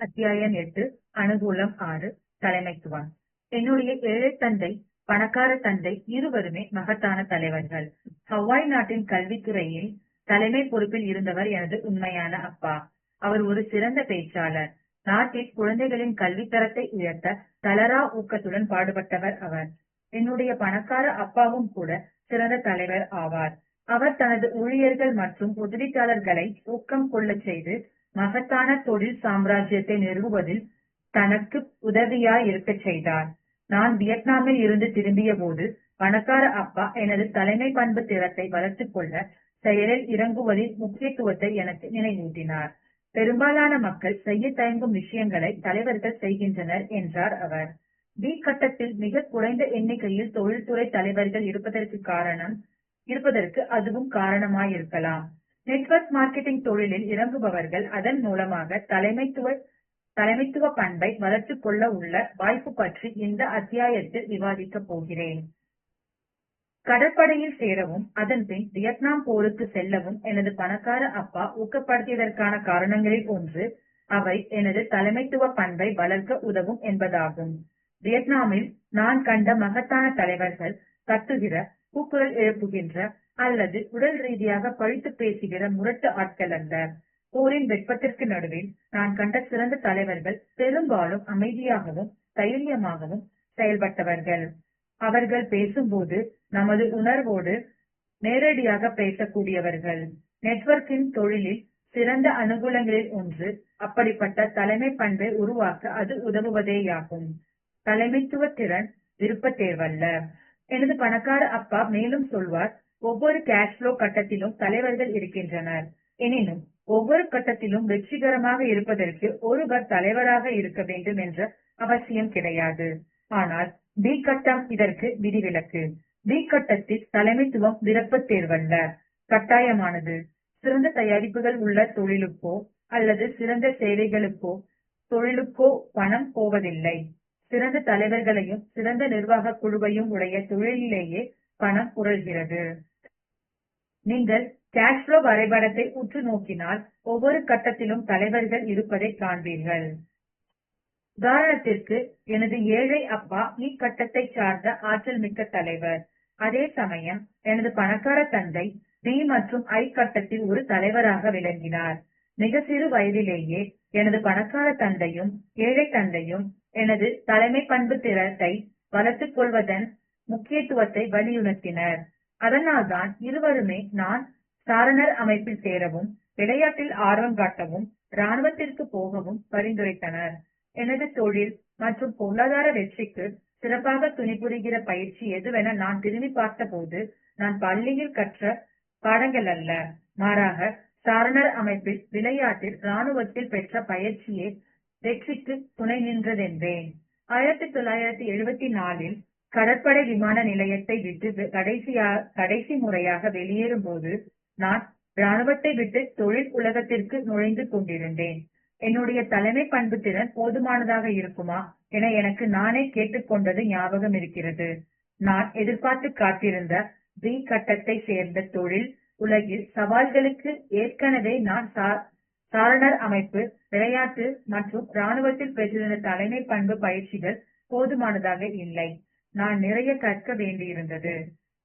அத்தியாயம் 8 அனுகூலம் 6 தலைமைத்துவம். என்னுடைய ஏழை தந்தை, பணக்கார தந்தை இருவருமே மகத்தான தலைவர்கள். ஹவாய் நாட்டின் கல்வித்துறையில் தலைமை பொறுப்பில் இருந்தவர் எனது உண்மையான அப்பா. அவர் ஒரு சிறந்த பேச்சாளர். நாட்டில் குழந்தைகளின் கல்வித்தரத்தை உயர்த்த தளரா ஊக்கத்துடன் பாடுபட்டவர் அவர். என்னுடைய பணக்கார அப்பாவும் கூட சிறந்த தலைவர் ஆவார். அவர் தனது ஊழியர்கள் மற்றும் முதலீட்டாளர்களை ஊக்கம் கொள்ளச் செய்து மகத்தான தொழில் சாம்ராஜ்யத்தை நிறுவுவதில் தனக்கு உதவியாய் இருக்கச் செய்தார். நான் வியட்நாமில் இருந்து திரும்பிய போது பணக்கார அப்பா எனது தலைமை பண்பு திறத்தை வளர்த்துக் கொள்ள செயலில் இறங்குவதின் முக்கியத்துவத்தை எனக்கு நினைவூட்டினார். பெரும்பாலான மக்கள் செய்ய தயங்கும் விஷயங்களை தலைவர்கள் செய்கின்றனர் என்றார் அவர். பி கட்டத்தில் மிக குறைந்த எண்ணிக்கையில் தொழில்துறை தலைவர்கள் இருப்பதற்கு அதுவும் காரணமாயிருக்கலாம். நெட்வொர்க் மார்க்கெட்டிங் தொழிலில் இறங்குபவர்கள் அதன் மூலமாக தலைமைத்துவ பண்பை வளர்த்துக் கொள்ள உள்ள வாய்ப்பு பற்றி இந்த அத்தியாயத்தில் விவாதிக்கப் போகிறேன். கடற்படையில் சேரவும் அதன் பின் வியட்நாம் போருக்கு செல்லவும் எனது பணக்கார அப்பா ஊக்கப்படுத்தியதற்கான காரணங்களில் ஒன்று அவை எனது தலைமைத்துவ பண்பை வளர்க்க உதவும் என்பதாகும். வியட்நாமில் நான் கண்ட மகத்தான தலைவர்கள் கத்துகிற, கூக்குரல் எழுப்புகின்ற அல்லது உடல் ரீதியாக பழித்து பேசுகிற முரட்டு ஆட்கள் அல்ல. போரின் வெப்பத்திற்கு நடுவில் நான் கண்ட சிறந்த தலைவர்கள் பெரும்பாலும் அமைதியாகவும் தைரியமாகவும் செயல்பட்டவர்கள். அவர்கள் பேசும்போது நமது உணர்வோடு நேரடியாக பேசக்கூடியவர்கள். நெட்வொர்க்கின் தொழிலில் சிறந்த அனுகூலங்களில் ஒன்று அப்படிப்பட்ட தலைமை பண்பை உருவாக்க அது உதவுவதேயாகும். தலைமைத்துவ திறன் விருப்ப தேர்வல்ல. எனது பணக்கார அப்பா மேலும் சொல்வார், ஒவ்வொரு கேஷ் ஃப்ளோ கட்டத்திலும் தலைவர்கள் இருக்கின்றனர். எனினும் ஒவ்வொரு கட்டத்திலும் வெற்றிகரமாக இருப்பதற்கு ஒருவர் தலைவராக இருக்க வேண்டும் என்ற அவசியம் கிடையாது. ஆனால் பி கட்டம் இதற்கு விதிவிலக்கு. பி கட்டத்தில் தலைமைத்துவம் விருப்பத் தேர்வல்ல, கட்டாயமானது. சிறந்த தயாரிப்புகள் உள்ள தொழிலுக்கோ அல்லது சிறந்த சேவைகளுக்கோ தொழிலுக்கோ பணம் போவதில்லை. சிறந்த தலைவர்களையும் சிறந்த நிர்வாக குழுவையும் உடைய தொழிலிலேயே பணம் புரள்கிறது. நீங்கள் கேஷ் ஃப்ளோ வரைபடத்தை உற்று நோக்கினால் ஒவ்வொரு கட்டத்திலும் தலைவர்கள் இருப்பதை காண்பீர்கள். உதாரணத்திற்கு, எனது ஏழை அப்பா இக்கட்டத்தை சார்ந்த ஆற்றல் மிக்க தலைவர். அதே சமயம் எனது பணக்கார தந்தை பி மற்றும் ஐ கட்டத்தில் ஒரு தலைவராக விளங்கினார். மிக சிறு வயதிலேயே எனது பணக்கார தந்தையும் ஏழை தந்தையும் எனது தலைமை பண்பு திறத்தை வளர்த்துக் கொள்வதன் முக்கியத்துவத்தை வலியுறுத்தினர். அதனால்தான் இருவருமே நான் சாரணர் அமைப்பில் சேரவும், விளையாட்டில் ஆர்வம் காட்டவும், இராணுவத்திற்கு போகவும் பரிந்துரைத்தனர். எனது தொழில் மற்றும் பொருளாதார வெற்றிக்கு சிறப்பாக துணிபுரிகிற பயிற்சி எதுவென நான் திரும்பி பார்த்த போது நான் பள்ளியில் கற்ற பாடங்கள் அல்ல, மாறாக சாரணர் அமைப்பில், விளையாட்டில், இராணுவத்தில் பெற்ற பயிற்சியே வெற்றிக்கு துணை நின்றதென்பேன். 1974 கடற்படை விமான நிலையத்தை விட்டு கடைசி முறையாக வெளியேறும் போது நான் இராணுவத்தை விட்டு தொழில் உலகத்திற்கு நுழைந்து கொண்டிருந்தேன். என்னுடைய தலைமை பண்பு திறன் போதுமானதாக இருக்குமா என எனக்கு நானே கேட்டுக்கொண்டது ஞாபகம் இருக்கிறது. நான் எதிர்பார்த்து காத்திருந்த பி கட்டத்தை சேர்ந்த தொழில் உலகில் சவால்களுக்கு ஏற்கனவே நான் சாரணர் அமைப்பு, விளையாட்டு மற்றும் இராணுவத்தில் பெற்றிருந்த தலைமை பண்பு பயிற்சிகள் போதுமானதாக இல்லை. நான் நிறைய கற்க வேண்டியிருந்தது.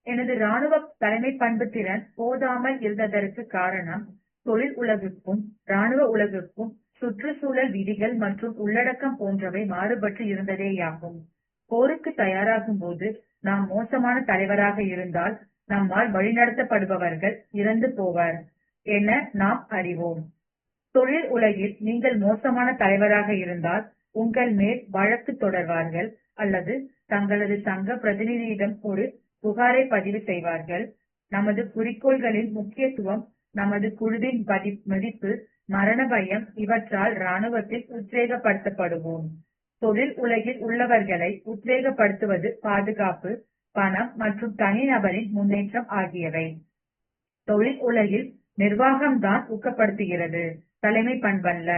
எனது இராணுவ தலைமை பண்பு திறன் போதாமல் இருந்ததற்கு காரணம் தொழில் உலகுக்கும் இராணுவ உலகுக்கும் சுற்றுச்சூழல் விதிகள் மற்றும் உள்ளடக்கம் போன்றவை மாறுபட்டு இருந்ததேயாகும். போருக்கு தயாராகும் போது நாம் மோசமான தலைவராக இருந்தால் நம்மால் வழிநடத்தப்படுபவர்கள் இறந்து போவர் என நாம் அறிவோம். தொழில் உலகில் நீங்கள் மோசமான தலைவராக இருந்தால் உங்கள் மேல் வழக்கு தொடர்வார்கள் அல்லது தங்களது சங்க பிரதிநிதியிடம் ஒரு புகாரை பதிவு செய்வார்கள். நமது குறிக்கோள்களின் முக்கியத்துவம், நமது குழுவின் மதிப்பு, மரண பயம் இவற்றால் இராணுவத்தில் உத்வேகப்படுத்தப்படுவோம். தொழில் உலகில் உள்ளவர்களை உத்வேகப்படுத்துவது பாதுகாப்பு, பணம் மற்றும் தனிநபரின் முன்னேற்றம் ஆகியவை. தொழில் உலகில் நிர்வாகம்தான் ஊக்கப்படுத்துகிறது, தலைமை பண்பல்ல.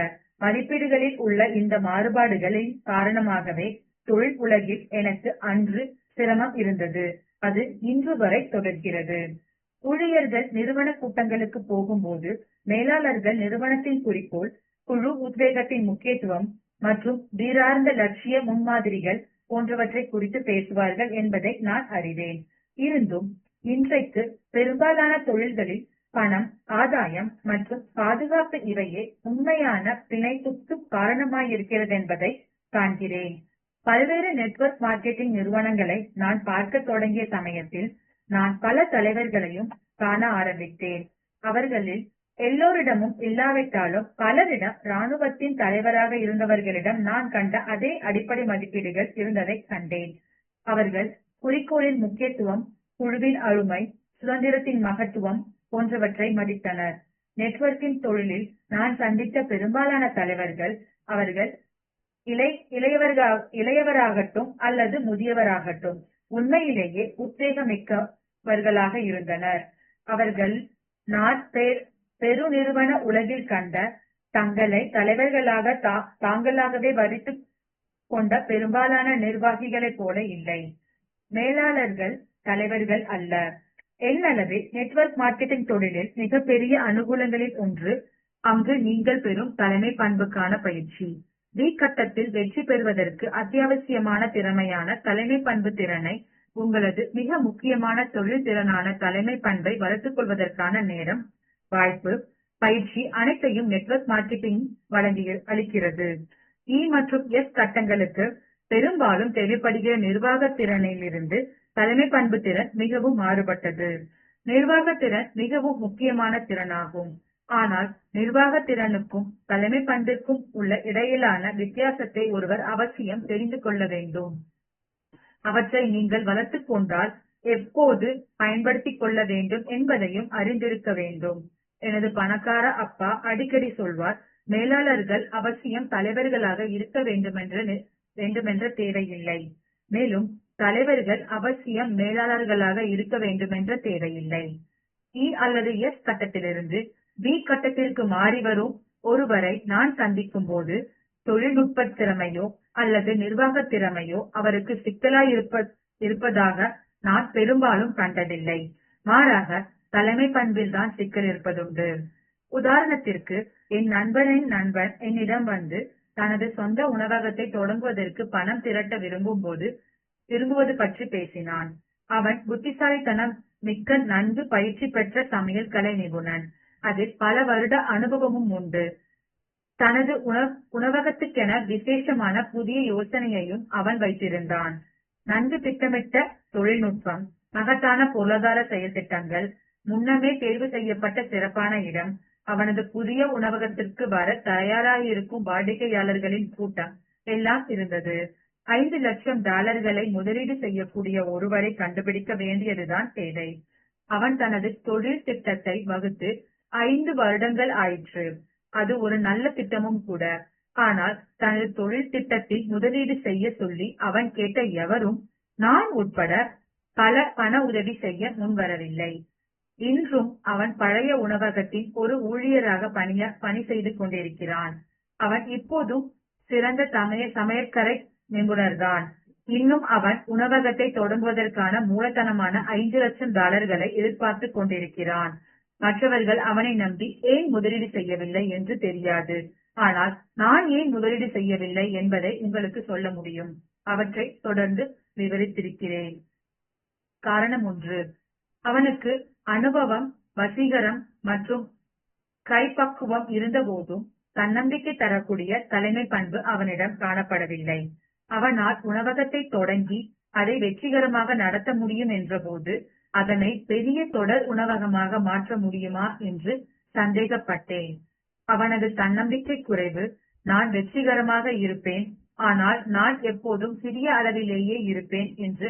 மதிப்பீடுகளில் உள்ள இந்த மாறுபாடுகளின் காரணமாகவே தொழில் உலகில் எனக்கு அன்று சிரமம் இருந்தது. அது இன்று வரை தொடர்கிறது. ஊழியர்கள் நிறுவன கூட்டங்களுக்கு போகும்போது மேலாளர்கள் நிறுவனத்தின் குறிக்கோள் குழு உத்வேகத்தின் முக்கியத்துவம் மற்றும் வீரார்ந்த லட்சிய முன்மாதிரிகள் போன்றவற்றை குறித்து பேசுவார்கள் என்பதை நான் அறிவேன். இருந்தும் இன்றைக்கு பெரும்பாலான தொழில்களில் பணம், ஆதாயம் மற்றும் பாதுகாப்பு இவையே உண்மையான பிணைப்புக்கு காரணமாயிருக்கிறது என்பதை காண்கிறேன். பல்வேறு நெட்வொர்க் மார்க்கெட்டிங் நிறுவனங்களை நான் பார்க்க தொடங்கிய சமயத்தில் நான் பல தலைவர்களையும் காண ஆரம்பித்தேன். அவர்களில் எல்லோரிடமும் இல்லாவிட்டாலும் பலரிடம் இராணுவத்தின் தலைவராக இருந்தவர்களிடம் நான் கண்ட அதே அடிப்படை மதிப்பீடுகள் இருந்ததை கண்டேன். அவர்கள் குறிக்கோளின் முக்கியத்துவம், குழுவின் அருமை, சுதந்திரத்தின் மகத்துவம் போன்றவற்றை மதித்தனர். நெட்வொர்க்கிங் தொழிலில் நான் சந்தித்த பெரும்பாலான தலைவர்கள் அவர்கள் இளையவராகட்டும் அல்லது முதியவராகட்டும் உண்மையிலேயே உத்வேகமிக்கவர்களாக இருந்தனர். அவர்கள் நான் பெருநிறுவன உலகில் கண்ட தங்களை தலைவர்களாக தாங்களாகவே வரித்துக் கொண்ட பெரும்பாலான நிர்வாகிகளைப் போல இல்லை. மேலாளர்கள் தலைவர்கள் அல்ல. எண்ணளவில் நெட்வொர்க் மார்க்கெட்டிங் தொழிலில் மிகப்பெரிய அனுகூலங்களில் ஒன்று அங்கு நீங்கள் பெறும் தலைமை பண்புக்கான பயிற்சி. டி கட்டத்தில் வெற்றி பெறுவதற்கு அத்தியாவசியமான திறமையான தலைமை பண்பு திறனை உங்களது மிக முக்கியமான தொழில் திறனான தலைமை பண்பை வளர்த்துக் கொள்வதற்கான நேரம், வாய்ப்பு, பயிற்சி அனைத்தையும் நெட்வொர்க் மார்க்கெட்டிங் அளிக்கிறது. இ மற்றும் எஸ் கட்டங்களுக்கு பெரும்பாலும் தேவைப்படுகிற நிர்வாக திறனிலிருந்து தலைமை பண்பு திறன் மிகவும் மாறுபட்டது. நிர்வாக திறன் மிகவும் முக்கியமான திறனாகும். ஆனால் நிர்வாக திறனுக்கும் தலைமை பண்பிற்கும் உள்ள இடையிலான வித்தியாசத்தை ஒருவர் அவசியம் தெரிந்து கொள்ள வேண்டும். அவற்றை நீங்கள் வளர்த்துக் கொண்டால் எப்போது பயன்படுத்திக் கொள்ள வேண்டும் என்பதையும் அறிந்திருக்க வேண்டும். எனது பணக்கார அப்பா அடிக்கடி சொல்வார், மேலாளர்கள் அவசியம் தலைவர்களாக இருக்க வேண்டுமென்ற தேவையில்லை. மேலும் தலைவர்கள் அவசியம் மேலாளர்களாக இருக்க வேண்டுமென்ற தேவையில்லை. இ அல்லது எஸ் கட்டத்திலிருந்து பி கட்டத்திற்கு மாறி வரும் ஒருவரை நான் சந்திக்கும் போது தொழில்நுட்ப திறமையோ அல்லது நிர்வாக திறமையோ அவருக்கு சிக்கலாய் இருப்பதாக நான் பெரும்பாலும் கண்டதில்லை. மாறாக தலைமை பண்பில் தான் சிக்கல் இருப்பதுண்டு. உதாரணத்திற்கு, என் நண்பனின் நண்பன் என்னிடம் வந்து தனது சொந்த உணவகத்தை தொடங்குவதற்கு பணம் திரட்ட விரும்புவது பற்றி பேசினான். அவன் புத்திசாலித்தனம் மிக்க, நன்கு பயிற்சி பெற்ற சமையல் கலை நிபுணன். அதில் பல வருட அனுபவமும் உண்டு. தனது உணவகத்துக்கென விசேஷமான புதிய யோசனையையும் அவன் வைத்திருந்தான். நன்கு திட்டமிட்ட தொழில்நுட்பம், மகத்தான பொருளாதார செயல் திட்டங்கள், முன்னமே தேர்வு செய்யப்பட்ட சிறப்பான இடம், அவனது புதிய உணவகத்திற்கு வர தயாராயிருக்கும் வாடிக்கையாளர்களின் கூட்டம் எல்லாம் இருந்தது. $5 லட்சம் முதலீடு செய்யக்கூடிய ஒருவரை கண்டுபிடிக்க வேண்டியதுதான் தேவை. அவன் தனது தொழில் திட்டத்தை வகுத்து 5 வருடங்கள் ஆயிற்று. அது ஒரு நல்ல திட்டமும் கூட. ஆனால் தனது தொழில் திட்டத்தில் முதலீடு செய்ய சொல்லி அவன் கேட்ட எவரும், நான் உட்பட, பண உதவி செய்ய முன்வரவில்லை. இன்றும் அவன் பழைய உணவகத்தின் ஒரு ஊழியராக பணி செய்து கொண்டிருக்கிறான். அவன் இப்போதும் சிறந்த சமையற்கரை நிபுணர்தான். இன்னும் அவன் உணவகத்தை தொடங்குவதற்கான மூலதனமான $5 லட்சம் எதிர்பார்த்துக் கொண்டிருக்கிறான். மற்றவர்கள் அவனை நம்பி ஏன் முதலீடு செய்யவில்லை என்று தெரியாது. ஆனால் நான் ஏன் முதலீடு செய்யவில்லை என்பதை உங்களுக்கு சொல்ல முடியும். அவற்றை தொடர்ந்து விவரித்திருக்கிறேன். காரணம் 1, அவனுக்கு அனுபவம், வசீகரம் மற்றும் கைப்பக்குவம் இருந்த போதும் தன்னம்பிக்கை தரக்கூடிய தலைமை பண்பு அவனிடம் காணப்படவில்லை. அவனால் உணவகத்தை தொடங்கி அதை வெற்றிகரமாக நடத்த முடியும் என்ற போது அதனை பெரிய தொடர் உணவகமாக மாற்ற முடியுமா என்று சந்தேகப்பட்டேன். அவனது தன்னம்பிக்கை குறைவு, நான் வெற்றிகரமாக இருப்பேன், ஆனால் நான் எப்போதும் சிறிய அளவிலேயே இருப்பேன் என்று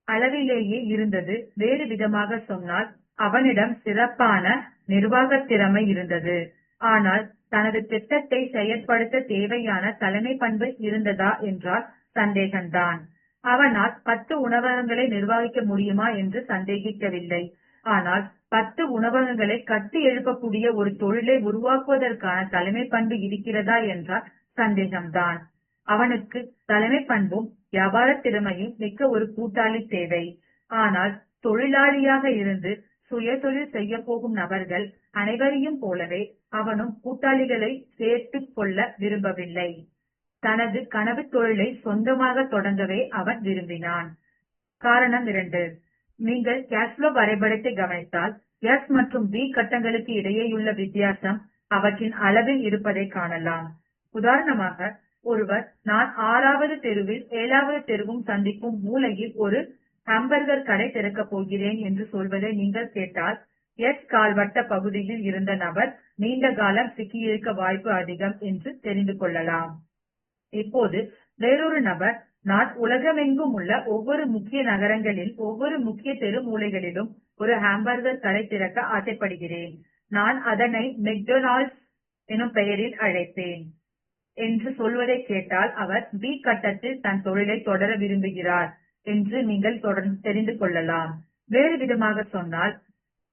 அளவிலேயே இருந்தது. வேறு விதமாக சொன்னால், அவனிடம் சிறப்பான நிர்வாக திறமை இருந்தது. ஆனால் தனது திட்டத்தை செயற்படுத்த தேவையான தலைமை பண்பு இருந்ததா என்றால் சந்தேகம்தான். அவனால் 10 உணவகங்களை நிர்வகிக்க முடியுமா என்று சந்தேகிக்கவில்லை. ஆனால் 10 உணவகங்களை கட்டி எழுப்பக்கூடிய ஒரு தொழிலை உருவாக்குவதற்கான தலைமை பண்பு இருக்கிறதா என்றால் சந்தேகம்தான். அவனுக்கு தலைமை பண்பும் வியாபார திறமையும் மிக்க ஒரு கூட்டாளி தேவை. ஆனால் தொழிலாளியாக இருந்து சுயதொழில் செய்ய போகும் நபர்கள் அனைவரையும் போலவே அவனும் கூட்டாளிகளை சேர்த்துக் கொள்ள விரும்பவில்லை. தனது கனவு தொழிலை சொந்தமாக தொடங்கவே அவன் விரும்பினான். காரணம் 2. நீங்கள் கேஷ்ஃப்ளோ வரைபடத்தை கவனித்தால் எஸ் மற்றும் பி கட்டங்களுக்கு இடையேயுள்ள வித்தியாசம் அவற்றின் அளவில் இருப்பதை காணலாம். உதாரணமாக, ஒருவர் நான் 6வது தெருவில் 7வது தெருவும் சந்திக்கும் மூலையில் ஒரு ஹாம்பர்கர் கடை திறக்கப் போகிறேன் என்று சொல்வதை நீங்கள் கேட்டால், எஸ் கால்வட்ட பகுதியில் இருந்த நபர் நீண்ட காலம் சிக்கியிருக்க வாய்ப்பு அதிகம் என்று தெரிந்து கொள்ளலாம். இப்போது வேறொரு நபர், நான் உலகமெங்கும் உள்ள ஒவ்வொரு முக்கிய நகரங்களில் ஒவ்வொரு முக்கிய தெரு மூலைகளிலும் ஒரு ஹாம்பர்கர் கடை திறக்க ஆசைப்படுகிறேன். நான் அதனை மெக்டொனால்ட்ஸ் எனும் பெயரில் அழைப்பேன் என்று சொல்வதை கேட்டால், அவர் பி கட்டத்தில் தன் தொழிலை தொடர விரும்புகிறார் என்று நீங்கள் தெரிந்து கொள்ளலாம். வேறு விதமாக சொன்னால்,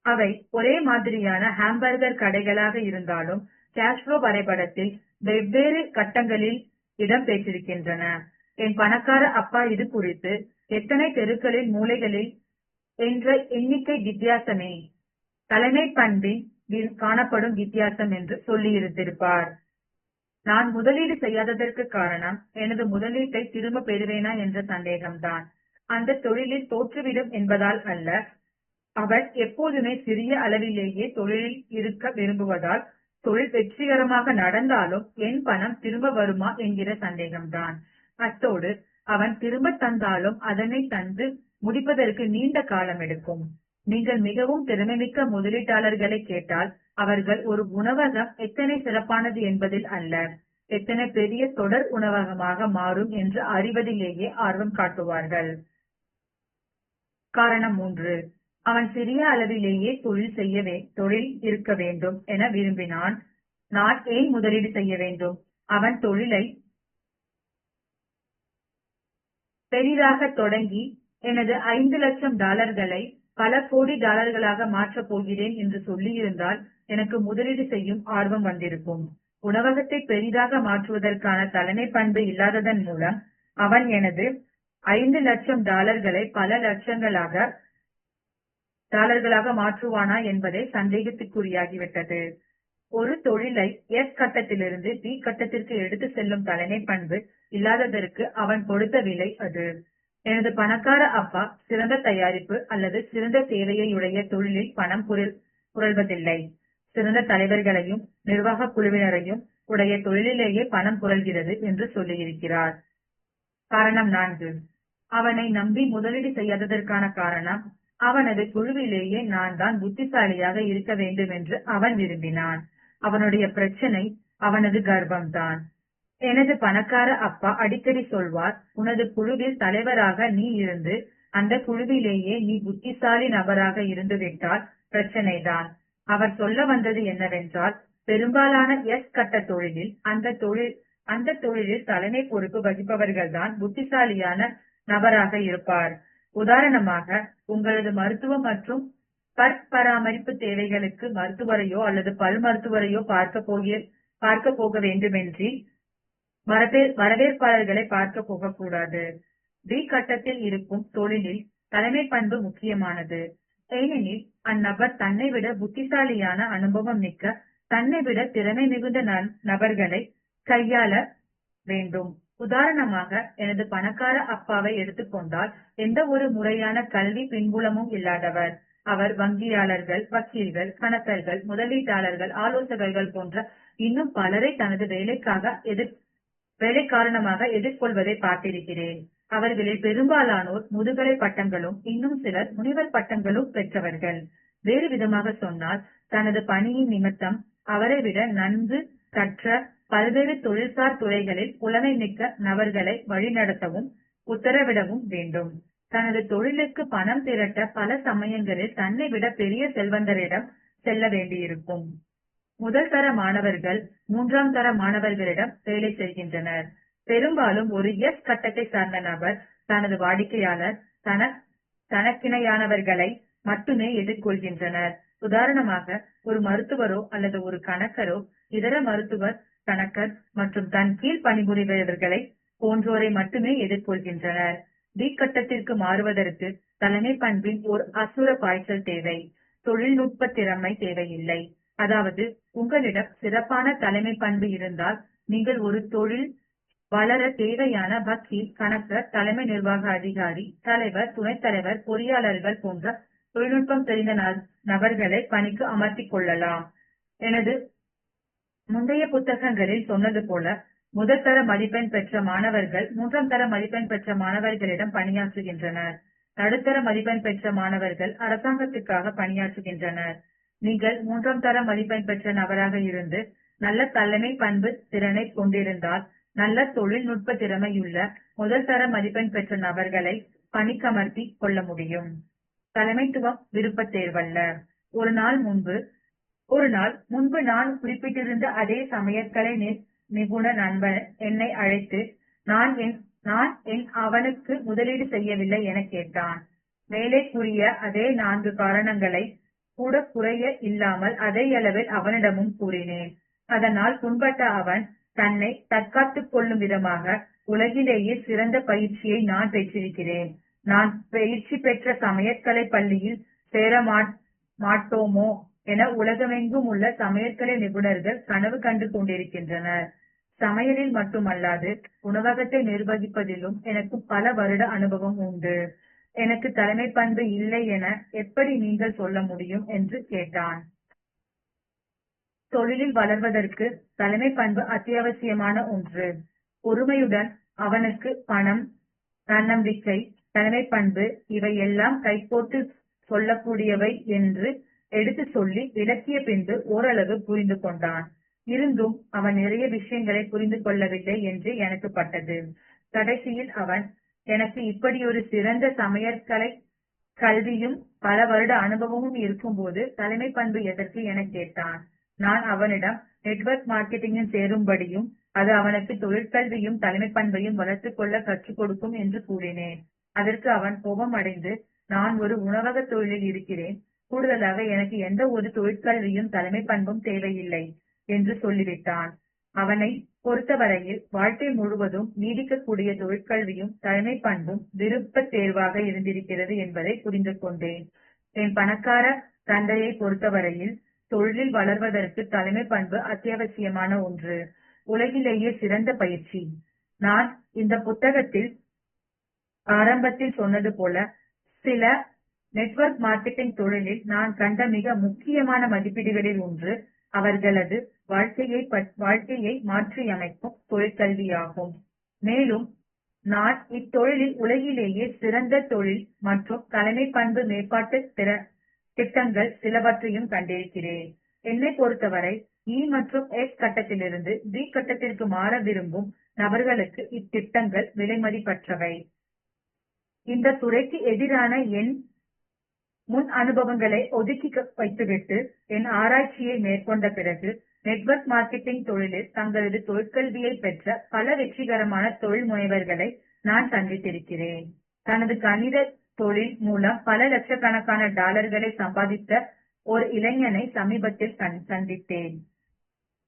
அவை ஒரே மாதிரியான ஹாம்பர்கர் கடைகளாக இருந்தாலும் கேஷ்ஃப்ளோ வரைபடத்தில் வெவ்வேறு கட்டங்களில் இடம் பெற்றிருக்கின்றன. என் பணக்கார அப்பா இது குறித்து எத்தனை தெருக்களில் மூலைகளில் என்ற எண்ணிக்கை வித்தியாசமே தலைமை பண்பின் காணப்படும் வித்தியாசம் என்று சொல்லியிருந்திருப்பார். நான் முதலீடு செய்யாததற்கு காரணம் எனது முதலீட்டை திரும்ப பெறுவேனா என்ற சந்தேகம்தான். அந்த தொழிலில் தோற்றுவிடும் என்பதால் அல்ல. அவர் எப்போதுமே சிறிய அளவிலேயே தொழிலில் இருக்க விரும்புவதால், தொழில் வெற்றிகரமாக நடந்தாலும் என் பணம் திரும்ப வருமா என்கிற சந்தேகம்தான். அத்தோடு அவன் திரும்ப தந்தாலும் அதனை தந்து முடிப்பதற்கு நீண்ட காலம் எடுக்கும். நீங்கள் மிகவும் திறமைமிக்க முதலீட்டாளர்களை கேட்டால், அவர்கள் ஒரு உணவகம் எத்தனை சிறப்பானது என்பதில் அல்ல, எத்தனை பெரிய தொடர் உணவகமாக மாறும் என்று அறிவதிலேயே ஆர்வம் காட்டுவார்கள். காரணம் 3. அவன் சிறிய அளவிலேயே தொழில் இருக்க வேண்டும் என விரும்பினான். நான் ஏன் முதலீடு செய்ய வேண்டும்? அவன் தொழிலை பெரிதாக தொடங்கி எனது $5,00,000 பல கோடி டாலர்களாக மாற்றப் போகிறேன் என்று சொல்லியிருந்தால் எனக்கு முதலீடு செய்யும் ஆர்வம் வந்திருக்கும். உணவகத்தை பெரிதாக மாற்றுவதற்கான தலைமை பண்பு இல்லாததன் மூலம் அவன் எனது $5,00,000 பல லட்சங்களாக டாலர்களாக மாற்றுவானா என்பதை சந்தேகத்துக்குரியாகிவிட்டது. ஒரு தொழிலை எஸ் கட்டத்திலிருந்து பி கட்டத்திற்கு எடுத்து செல்லும் தலைமை பண்பு இல்லாததற்கு அவன் கொடுத்த விலை அது. எனது பணக்கார அப்பா சிறந்த தயாரிப்பு அல்லது சிறந்த சேவையுடைய தொழிலில் பணம் புரள்வதில்லை. சிறந்த தலைவர்களையும் நிர்வாக குழுவினரையும் உடைய தொழிலிலேயே பணம் புரள்கிறது என்று சொல்லியிருக்கிறார். காரணம் 4. அவனை நம்பி முதலீடு செய்யாததற்கான காரணம், அவனது குழுவிலேயே நான் தான் புத்திசாலியாக இருக்க வேண்டும் என்று அவன் விரும்பினான். அவனுடைய பிரச்சனை அவனது கர்வம்தான். எனது பணக்கார அப்பா அடிக்கடி சொல்வார், உனது குழுவில் தலைவராக நீ இருந்து அந்த குழுவிலேயே நீ புத்திசாலி நபராக இருந்து விட்டால் பிரச்சனைதான். அவர் சொல்ல வந்தது என்னவென்றால், பெரும்பாலான எஸ் கட்ட தொழிலில் அந்த தொழிலில் தலைமை பொறுப்பு வகிப்பவர்கள்தான் புத்திசாலியான நபராக இருப்பார். உதாரணமாக, உங்களது மருத்துவ மற்றும் பராமரிப்பு தேவைகளுக்கு மருத்துவரையோ அல்லது பல் மருத்துவரையோ பார்க்க போக வேண்டுமென்றி வரவேற்பாளர்களை பார்க்க போகக்கூடாது. டி கட்டத்தில் இருக்கும் தொழிலில் தலைமை பண்பு முக்கியமானது. ஏனெனில் அந்நபர் தன்னை விட புத்திசாலியான, அனுபவம் மிக்க, தன்னை விட திறமை மிகுந்த நபர்களை கையாள வேண்டும். உதாரணமாக, எனது பணக்கார அப்பாவை எடுத்துக்கொண்டால், எந்த ஒரு முறையான கல்வி பின்புலமும் இல்லாதவர். அவர் வங்கியாளர்கள், வக்கீல்கள், கணக்கர்கள், முதலீட்டாளர்கள், ஆலோசகர்கள் போன்ற இன்னும் பலரை தனது வேலை காரணமாக எதிர்கொள்வதை பார்த்திருக்கிறேன். அவர்களில் பெரும்பாலானோர் முதுகலை பட்டங்களும் இன்னும் சிலர் முனைவர் பட்டங்களும் பெற்றவர்கள். வேறு விதமாக சொன்னால், தனது பணியின் நிமித்தம் அவரை விட நன்கு கற்ற பல்வேறு தொழில்சார் துறைகளில் புலமை மிக்க நபர்களை வழிநடத்தவும் உத்தரவிடவும் வேண்டும். தனது தொழிலுக்கு பணம் திரட்ட பல சமயங்களில் தன்னை விட பெரிய செல்வந்தரிடம் செல்ல வேண்டியிருக்கும். முதல் தர மாணவர்கள் 3ஆம் தர மாணவர்களிடம் வேலை செய்கின்றனர். பெரும்பாலும் ஒரு எஸ் கட்டத்தை சார்ந்த நபர் தனது வாடிக்கையாளர் தனக்கிணையானவர்களை மட்டுமே எதிர்கொள்கின்றனர். உதாரணமாக, ஒரு மருத்துவரோ அல்லது ஒரு கணக்கரோ இதர மருத்துவர், கணக்கர் மற்றும் தன் கீழ் பணிபுரிபவர்களை போன்றோரை மட்டுமே எதிர்கொள்கின்றனர். டி கட்டத்திற்கு மாறுவதற்கு தலைமை பண்பின் ஒரு அசுர பாய்ச்சல் தேவை. தொழில்நுட்ப திறமை தேவையில்லை. அதாவது உங்களிடம் சிறப்பான தலைமை பண்பு இருந்தால் நீங்கள் ஒரு தொழில் வளர தேவையான வக்கீல், கணக்கர், தலைமை நிர்வாக அதிகாரி, தலைவர், துணைத் தலைவர், பொறியாளர்கள் போன்ற தொழில்நுட்பம் தெரிந்த நபர்களை பணிக்கு அமர்த்திக் கொள்ளலாம். எனது முந்தைய புத்தகங்களில் சொன்னது போல முதல் தர மதிப்பெண் பெற்ற மாணவர்கள் 3ஆம் தர மதிப்பெண் பெற்ற மாணவர்களிடம் பணியாற்றுகின்றனர். நடுத்தர மதிப்பெண் பெற்ற மாணவர்கள் அரசாங்கத்திற்காக பணியாற்றுகின்றனர். நீங்கள் 3ஆம் தர மதிப்பெண் பெற்ற நபராக இருந்து நல்ல தலைமை பண்பு திறனை கொண்டிருந்தால் நல்ல தொழில்நுட்ப திறமையுள்ள முதல் தர மதிப்பெண் பெற்ற நபர்களை பணிக்கமர்த்தி கொள்ள முடியும். தலைமைத்துவம் விருப்பத் தேர்வல்ல. ஒரு நாள் முன்பு நான் குறிப்பிட்டிருந்த அதே சமையற்கலை நிபுண நண்பன் என்னை அழைத்து நான் என் அவனுக்கு முதலீடு செய்யவில்லை என கேட்டான். மேலேக்குரிய அதே 4 காரணங்களை கூட குறைய இல்லாமல் அதே அளவில் அவனிடமும் கூறினேன். அதனால் புண்பட்ட அவன் தன்னை தற்காத்துக் கொள்ளும் விதமாக, உலகிலேயே சிறந்த பயிற்சியை நான் பெற்றிருக்கிறேன், நான் பயிற்சி பெற்ற சமையற்கலை பள்ளியில் சேர மாட்டோமோ என உலகமெங்கும் உள்ள சமையற்கலை நிபுணர்கள் கனவு கண்டு கொண்டிருக்கின்றனர். சமையலில் மட்டுமல்லாது உணவகத்தை நிர்வகிப்பதிலும் எனக்கு பல வருட அனுபவம் உண்டு. எனக்கு தலைமை பண்பு இல்லை என எப்படி நீங்கள் சொல்ல முடியும் என்று கேட்டான். தொழிலில் வளர்வதற்கு தலைமை பண்பு அத்தியாவசியமான ஒன்று. பொறுமையுடன் அவனுக்கு பணம், தன்னம்பிக்கை, தலைமை பண்பு இவை எல்லாம் கைகோட்டு சொல்லக்கூடியவை என்று எடுத்து சொல்லி விளக்கிய பின்பு ஓரளவு புரிந்து கொண்டான். இருந்தும் அவன் நிறைய விஷயங்களை புரிந்து கொள்ளவில்லை என்று எனக்கு பட்டது. கடைசியில் அவன் எனக்கு இப்படியொரு சிறந்த சமையற்கலை கல்வியும் பல வருட அனுபவமும் இருக்கும்போது தலைமை பண்பு எதற்கு என கேட்டான். நான் அவனிடம் நெட்வொர்க் மார்க்கெட்டிங்கில் சேரும்படியும் அது அவனுக்கு தொழிற்கல்வியும் தலைமை பண்பையும் வளர்த்துக் கொள்ள கற்றுக் கொடுக்கும் என்று கூறினேன். அதற்கு அவன் கோபம் அடைந்து, நான் ஒரு உணவக தொழிலில் இருக்கிறேன், கூடுதலாக எனக்கு எந்த ஒரு தொழிற்கல்வியும் தலைமை பண்பும் தேவையில்லை என்று சொல்லிவிட்டான். அவனை பொறுத்தவரையில் வாழ்க்கை முழுவதும் நீடிக்கக்கூடிய தொழிற்கல்வியும் தலைமை பண்பும் விருப்ப தேர்வாக இருந்திருக்கிறது என்பதை புரிந்து கொண்டேன். என் பணக்கார தந்தையை பொறுத்தவரையில் தொழிலில் வளர்வதற்கு தலைமை பண்பு அத்தியாவசியமான ஒன்று. உலகிலேயே சிறந்த பயிற்சி. நான் இந்த புத்தகத்தில் ஆரம்பத்தில் சொன்னது போல சில நெட்வொர்க் மார்க்கெட்டிங் தொழிலில் நான் கண்ட மிக முக்கியமான மதிப்பீடுகளில் ஒன்று அவர்களது வாழ்க்கையை மாற்றியமைக்கும் தொழிற்கல்வியாகும். மேலும் நான் இத்தொழிலில் உலகிலேயே சிறந்த தொழில் மற்றும் தலைமை பண்பு மேம்பாட்டு திட்டங்கள் சிலவற்றையும் கண்டிருக்கிறேன். என்னை பொறுத்தவரை E மற்றும் F கட்டத்திலிருந்து D கட்டத்திற்கு மாற விரும்பும் நபர்களுக்கு இத்திட்டங்கள் விலைமதிப்பற்றவை. இந்த துறைக்கு எதிரான என் முன் அனுபவங்களை ஒதுக்கி வைத்துவிட்டு என் ஆராய்ச்சியை மேற்கொண்ட பிறகு நெட்வொர்க் மார்க்கெட்டிங் தொழிலில் தங்களது தொழிற்கல்வியை பெற்ற பல வெற்றிகரமான தொழில் முனைவர்களை நான் சந்தித்திருக்கிறேன். தனது கணித தொழில் மூலம் பல லட்சக்கணக்கான டாலர்களை சம்பாதித்த ஒரு இளைஞனை சமீபத்தில் சந்தித்தேன்.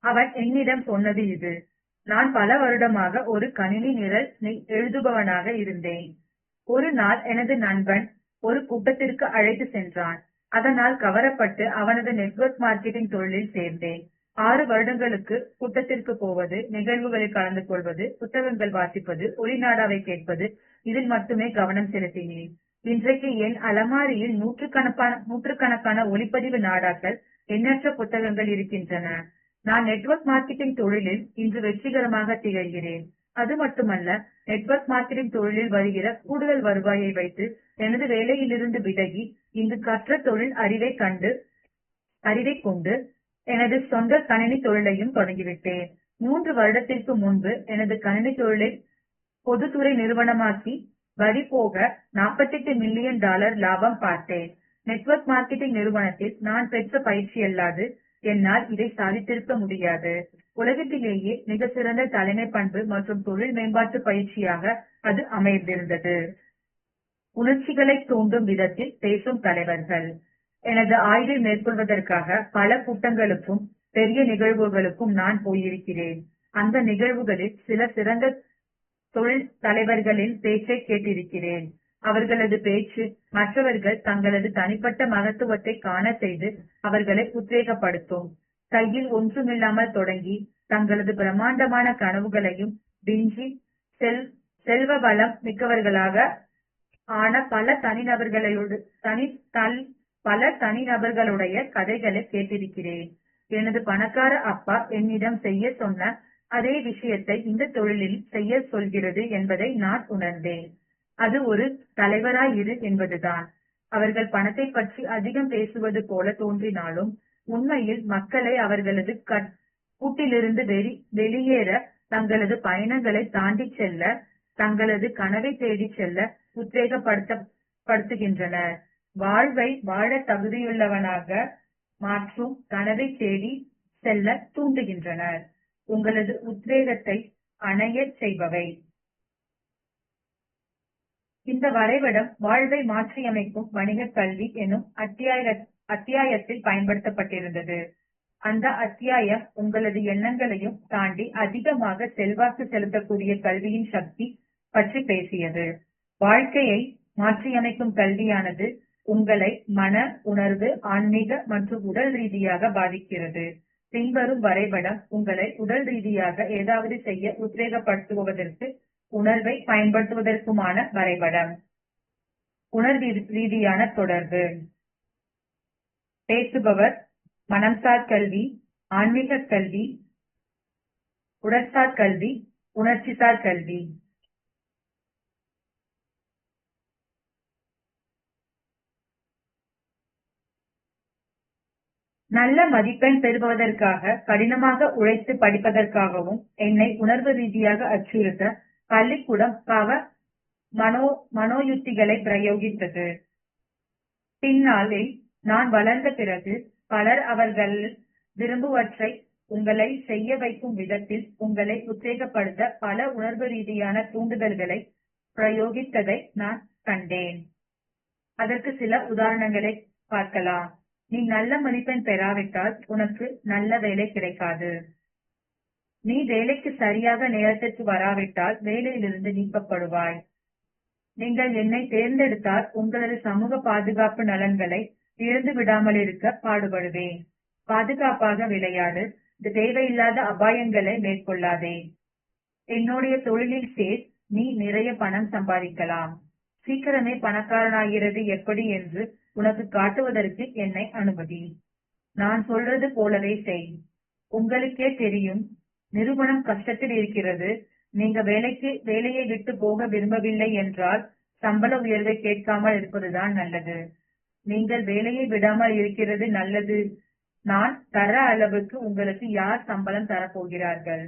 அவன் என்னிடம் சொன்னது இது: நான் பல வருடமாக ஒரு கணினி நிரல் எழுதுபவனாக இருந்தேன். ஒரு நாள் எனது நண்பன் ஒரு கூட்டத்திற்கு அழைத்து சென்றான். அதனால் கவரப்பட்டு அவனது நெட்வொர்க் மார்க்கெட்டிங் தொழிலில் சேர்ந்தேன். 6 வருடங்களுக்கு கூட்டத்திற்கு போவது, நிகழ்வுகளில் கலந்து கொள்வது, புத்தகங்கள் வாசிப்பது, ஒளிநாடாவை கேட்பது, இதில் மட்டுமே கவனம் செலுத்தினேன். இன்றைக்கு என் அலமாரியில் நூற்றுக்கணக்கான ஒளிப்பதிவு நாடாக்கள், எண்ணற்ற புத்தகங்கள் இருக்கின்றன. நான் நெட்வொர்க் மார்க்கெட்டிங் தொழிலில் இன்று வெற்றிகரமாக திகழ்கிறேன். அது மட்டுமல்ல, நெட்வொர்க் மார்க்கெட்டிங் தொழிலில் வருகிற கூடுதல் வருவாயை வைத்து எனது வேலையிலிருந்து விலகி இங்கு கற்ற தொழில் அறிவை கொண்டு எனது சொந்த கணினி தொழிலையும் தொடங்கிவிட்டேன். 3 வருடத்திற்கு முன்பு எனது கணினி தொழிலை பொதுத்துறை நிறுவனமாக்கி வரி போக $48 மில்லியன் லாபம் பார்த்தேன். நெட்வொர்க் மார்க்கெட்டிங் நிறுவனத்தில் நான் பெற்ற பயிற்சியல்லாது என்னால் இதை சாதித்திருக்க முடியாது. உலகத்திலேயே மிக சிறந்த தலைமை பண்பு மற்றும் தொழில் மேம்பாட்டு பயிற்சியாக அது அமைந்திருந்தது. உணர்ச்சிகளை தூண்டும் விதத்தில் பேசும் தலைவர்கள். எனது ஆய்வை மேற்கொள்வதற்காக பல கூட்டங்களுக்கும் பெரிய நிகழ்வுகளுக்கும் நான் போயிருக்கிறேன். அந்த நிகழ்வுகளில் சில சிறந்த தொழில் தலைவர்களின் பேச்சை கேட்டிருக்கிறேன். அவர்களது பேச்சு மற்றவர்கள் தங்களது தனிப்பட்ட மகத்துவத்தை காண செய்து அவர்களை உத்வேகப்படுத்தும். கையில் ஒன்றுமில்லாமல் தொடங்கி தங்களது பிரம்மாண்டமான கனவுகளையும் விஞ்சி செல்வ வளம் மிக்கவர்களாக ஆன பல தனிநபர்களுடைய கதைகளை கேட்டிருக்கிறேன். எனது பணக்கார அப்பா என்னிடம் செய்ய சொன்ன அதே விஷயத்தை இந்த தொழிலில் செய்ய சொல்கிறது என்பதை நான் உணர்ந்தேன். அது ஒரு தலைவராய் இரு என்பதுதான். அவர்கள் பணத்தை பற்றி அதிகம் பேசுவது போல தோன்றினாலும் உண்மையில் மக்களை அவர்களது கூட்டிலிருந்து வெளியேற, தங்களது பயணங்களை தாண்டி செல்ல, தங்களது கனவை தேடி செல்ல உத்வேகப்படுத்துகின்றனர். வாழ்வை வாழ தகுதியுள்ளவனாக மாற்றும் கனவை தேடி செல்ல தூண்டுகின்றனர். உங்களது உத்வேகத்தை அணையச் செய்பவை. இந்த வரைபடம் வாழ்வை மாற்றியமைக்கும் வணிக கல்வி எனும் அத்தியாயத்தில் பயன்படுத்தப்பட்டிருந்தது. அந்த அத்தியாயம் உங்களது எண்ணங்களையும் தாண்டி அதிகமாக செல்வாக்கு செலுத்தக்கூடிய கல்வியின் சக்தி பற்றி பேசியது. வாழ்க்கையை மாற்றியமைக்கும் கல்வியானது உங்களை மன, உணர்வு, ஆன்மீக மற்றும் உடல் ரீதியாக பாதிக்கிறது. பின்வரும் வரைபடம் உங்களை உடல் ரீதியாக ஏதாவது செய்ய உத்வேகப்படுத்துவதற்கு உணர்வை பயன்படுத்துவதற்குமான வரைபடம். உணர்வு ரீதியான தொடர்பு. பேசுபவர் மனம்சார் கல்வி, ஆன்மீக கல்வி, உடற்சார் கல்வி, உணர்ச்சிசார் கல்வி. நல்ல மதிப்பெண் பெறுவதற்காக கடினமாக உழைத்து படிப்பதற்காகவும் என்னை உணர்வு ரீதியாக அச்சுறுத்த பள்ளிக்கூடம் மனோயுக்திகளை பிரயோகித்தது. பின்னாளில் நான் வளர்ந்த பிறகு பலர் அவர்கள் விரும்புவற்றை உங்களை செய்ய வைக்கும் விதத்தில் உங்களை உத்வேகப்படுத்த பல உணர்வு ரீதியான தூண்டுதல்களை பிரயோகித்ததை நான் கண்டேன். அதற்கு சில உதாரணங்களை பார்க்கலாம். நீ நல்ல மதிப்பெண் பெறாவிட்டால் உனக்கு நல்ல வேலை கிடைக்காது. நீ வேலைக்கு சரியாக நேரத்திற்கு வராவிட்டால் வேலையிலிருந்து நீக்கப்படுவாய். நீங்கள் என்னை தேர்ந்தெடுத்தால் உங்களது சமூக பாதுகாப்பு நலன்களை இழந்து விடாமல் இருக்க பாடுபடுவேன். பாதுகாப்பாக விளையாடு. தேவையில்லாத அபாயங்களை மேற்கொள்ளாதே. என்னுடைய தொழிலில் சேர். நீ நிறைய பணம் சம்பாதிக்கலாம். சீக்கிரமே பணக்காரனாகிறது எப்படி என்று உனக்கு காட்டுவதற்கு என்னை அனுமதி. நான் சொல்றது போலவே செய். உங்களுக்கே தெரியும், நிறுவனம் கஷ்டத்தில் இருக்கிறது. நீங்க வேலையை விட்டு போக விரும்பவில்லை என்றால் சம்பள உயர்வை கேட்காமல் இருப்பதுதான் நல்லது. நீங்கள் வேலையை விடாமல் இருக்கிறது நல்லது. நான் தர அளவுக்கு உங்களுக்கு யார் சம்பளம் தரப்போகிறார்கள்?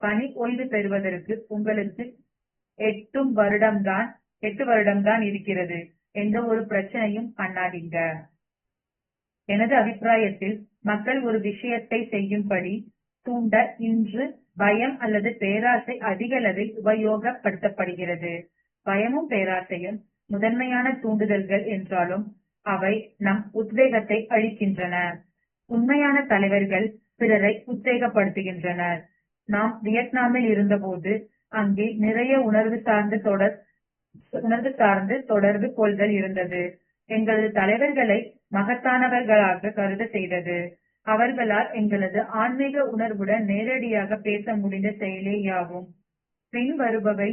பணி ஓய்வு பெறுவதற்கு உங்களுக்கு 8 வருடம்தான் இருக்கிறது. எந்த ஒரு பிரச்சனையும் பண்ணாதீங்க. எனது அபிப்பிராயத்தில் மக்கள் ஒரு விஷயத்தை செய்யும்படி தூண்ட இன்று பயம் அல்லது பேராசை அதிக அளவில் உபயோகப்படுத்தப்படுகிறது. பயமும் பேராசையும் முதன்மையான தூண்டுதல்கள் என்றாலும் அவை நம் உத்வேகத்தை அளிக்கின்றன. உண்மையான தலைவர்கள் பிறரை உத்வேகப்படுத்துகின்றனர். நாம் வியட்நாமில் இருந்தபோது அங்கே நிறைய உணர்வு சார்ந்து தொடர்பு கொள்தல் இருந்தது. எங்களது தலைவர்களை மகத்தானவர்களாக கருத செய்தது. அவர்களால் எங்களது ஆன்மீக உணர்வுடன் நேரடியாக பேச முடிந்த செயலேயாகும். பின் வருபவை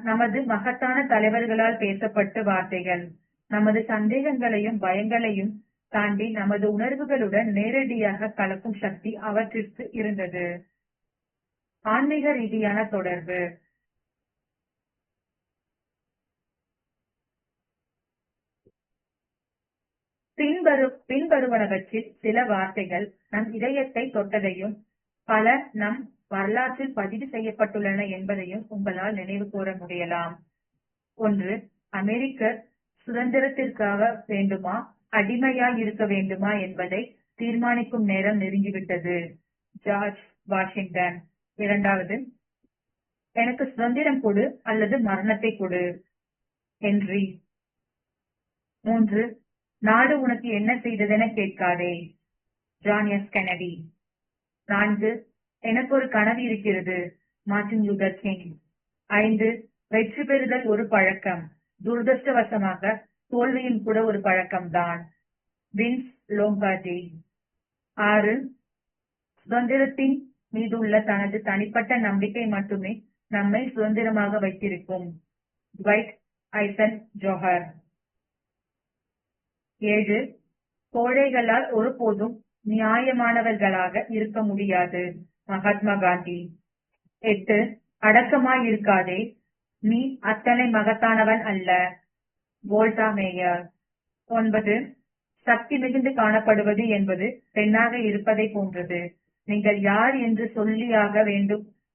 நமது மகத்தான தலைவர்களால் பேசப்பட்ட வார்த்தைகள். நமது சந்தேகங்களையும் பயங்களையும் தாண்டி நமது உணர்வுகளுடன் நேரடியாக கலக்கும் சக்தி அவற்றிற்கு இருந்தது. ஆன்மீக ரீதியான தொடர்பு. பின்வருவனவற்றில் சில வார்த்தைகள் நம் இதயத்தை தொட்டதையும் பல நம் வரலாற்றில் பதிவு செய்யப்பட்டுள்ளன என்பதையும் உங்களால் நினைவு கூற முடியலாம். 1. அமெரிக்கர் சுதந்திரத்திற்காக வேண்டுமா, அடிமையாய் இருக்க வேண்டுமா என்பதை தீர்மானிக்கும் நேரம் நெருங்கிவிட்டது. George Washington. 2. எனக்கு சுதந்திரம் கொடு அல்லது மரணத்தை கொடு. ஹென்றி. 3. நாடு உனக்கு என்ன செய்ததென கேட்காதே. John S Kennedy. 4. எனக்கு ஒரு கனவு இருக்கிறது. Martin Luther King. 5. வெற்றி பெறுதல் ஒரு பழக்கம். துரதிருஷ்டவசமாக தோல்வியும் கூட ஒரு பழக்கம்தான். Wins Lombardi. 6. சுதந்திரத்தின் மீதுள்ள தனது தனிப்பட்ட நம்பிக்கை மட்டுமே நம்மை சுதந்திரமாக வைத்திருக்கும். Dwight Eisenhower. 7. கோழைகளால் ஒருபோதும் நியாயமானவர்களாக இருக்க முடியாது. மகாத்மா காந்தி. 8. அடக்கமாயிருக்காதே, நீ அத்தனை மகத்தானவன் அல்ல. வோல்டா மேயர். 9. சக்தி மிகுந்து காணப்படுவது என்பது பெண்ணாக இருப்பதை போன்றது. நீங்கள் யார் என்று சொல்லியாக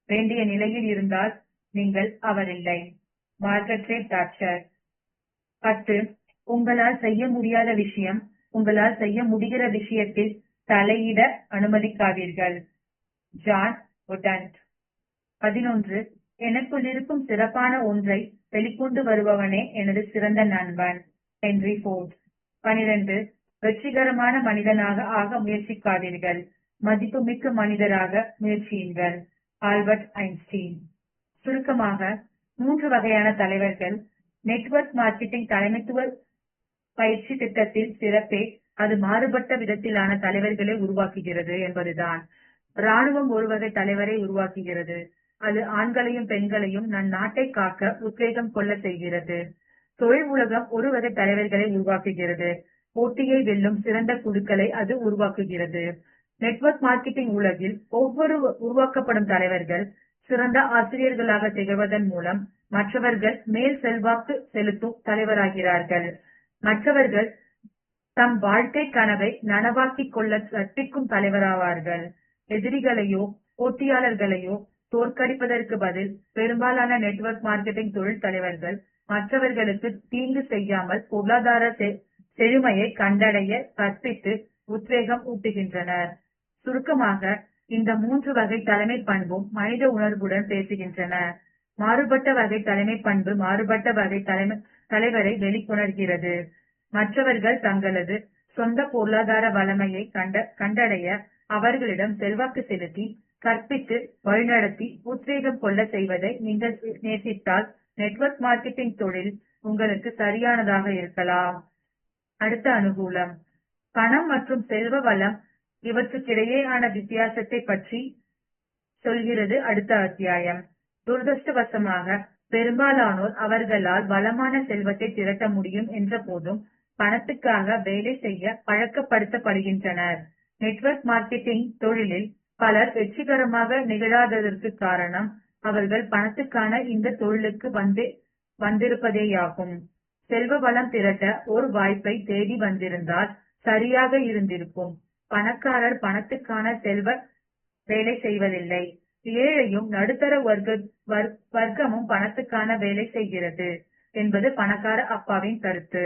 வேண்டிய நிலையில் இருந்தால் நீங்கள் அவர் இல்லை. Margaret Thatcher. 10. உங்களால் செய்ய முடியாத விஷயம் உங்களால் செய்ய முடிகிற விஷயத்தில் தலையிட அனுமதிக்காதீர்கள். John wouldn't. 11. எனக்குள் இருக்கும் சிறப்பான ஒன்றை வெளிக்கொண்டு வருபவனே எனது சிறந்த நண்பன். Henry Ford. 12. வெற்றிகரமான மனிதனாக ஆக முயற்சிக்காதீர்கள், மதிப்புமிக்க மனிதராக முயற்சியுங்கள். Albert Einstein. சுருக்கமாக, 3 வகையான தலைவர்கள். நெட்வொர்க் மார்க்கெட்டிங் தலைமைத்துவ பயிற்சி திட்டத்தில் சிறப்பே அது மாறுபட்ட விதத்திலான தலைவர்களை உருவாக்குகிறது என்பதுதான். ராணுவம் ஒரு வகை தலைவரை உருவாக்குகிறது. அது ஆண்களையும் பெண்களையும் நம் நாட்டை காக்க உத்வேகம் கொள்ள செய்கிறது. தொழில் உலகம் ஒரு வகை தலைவர்களை உருவாக்குகிறது. போட்டியை வெல்லும் சிறந்த குழுக்களை அது உருவாக்குகிறது. நெட்வொர்க் மார்க்கெட்டிங் உலகில் ஒவ்வொரு உருவாக்கப்படும் தலைவர்கள் சிறந்த ஆசிரியர்களாக திகழ்வதன் மூலம் மற்றவர்கள் மேல் செல்வாக்கு செலுத்தும் தலைவராகிறார்கள். மற்றவர்கள் தம் வாழ்க்கை கனவை நனவாக்கிக் கொள்ள கற்பிக்கும் தலைவராவார்கள். எதிரிகளையோ போட்டியாளர்களையோ தோற்கடிப்பதற்கு பதில் பெரும்பாலான நெட்வொர்க் மார்க்கெட்டிங் தொழில் தலைவர்கள் மற்றவர்களுக்கு தீங்கு செய்யாமல் பொருளாதார செழுமையை கண்டடைய கற்பித்து உத்வேகம் ஊட்டுகின்றனர். சுருக்கமாக, இந்த 3 வகை தலைமை பண்பும் மனித உணர்வுடன் பேசுகின்றன. மாறுபட்ட வகை தலைமை பண்பு மாறுபட்ட வகை தலைவரை வெளிக்கொணர்கிறது. மற்றவர்கள் தங்களது சொந்த பொருளாதார வளமையை கண்டடைய அவர்களிடம் செல்வாக்கு செலுத்தி கற்பித்து வழிநடத்தி உத்வேகம் கொள்ள செய்வதை நீங்கள் நேசித்தால் நெட்வொர்க் மார்க்கெட்டிங் தொழில் உங்களுக்கு சரியானதாக இருக்கலாம். அடுத்த அனுகூலம். பணம் மற்றும் செல்வ வளம் இவற்றுக்கிடையேயான வித்தியாசத்தை பற்றி சொல்கிறது அடுத்த அத்தியாயம். துரதிருஷ்டவசமாக பெரும்பாலானோர் அவர்களால் வளமான செல்வத்தை திரட்ட முடியும் என்ற போதும் பணத்துக்காக வேலை செய்ய பழக்கப்படுத்தப்படுகின்றனர். நெட்வொர்க் மார்க்கெட்டிங் தொழிலில் பலர் வெற்றிகரமாக நிகழாததற்கு காரணம் அவர்கள் பணத்துக்கான இந்த தொழிலுக்கு வந்திருப்பதேயாகும். செல்வ வளம் திரட்ட ஒரு வாய்ப்பை தேடி வந்திருந்தால் சரியாக இருந்திருக்கும். பணக்காரர் பணத்துக்கான செல்வ வேலை செய்வதில்லை. ஏழையும் நடுத்தர வர்க்கமும் பணத்துக்கான வேலை செய்கிறது என்பது பணக்கார அப்பாவின் கருத்து.